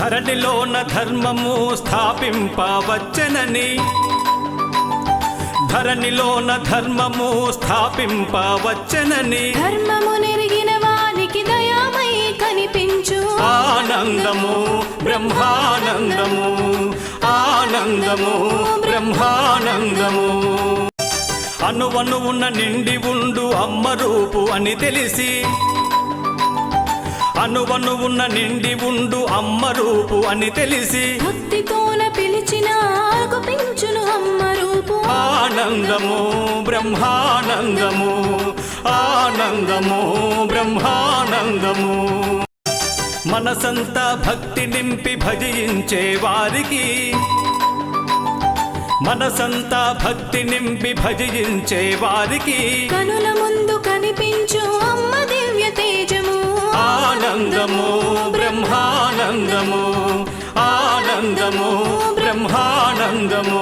ధరణిలోన ధర్మము స్థాపింపవచ్చెనని, ధరణిలోన ధర్మము స్థాపింపవచ్చెనని, ధర్మము నెరిగిన వానికి దయామై కనిపించు ఆనందము బ్రహ్మానందము, ఆనందము బ్రహ్మానందము. అణువణువున నిండి ఉండు అమ్మ రూపు అని తెలిసి, అణువణువున నిండి ఉండు అమ్మ రూపు అని తెలిసి, భక్తితోన పిలిచిన ఆగుపించును అమ్మ రూపు ఆనందము బ్రహ్మానందము, ఆనందము బ్రహ్మానందము. మనసంతా భక్తి నింపి భజించే వారికి, మనసంతా భక్తి నింపి భజించే వారికి, కనుల ముందు కనిపించు అమ్మ దివ్య తేజము ఆనందము బ్రహ్మానందము, ఆనందము బ్రహ్మానందము.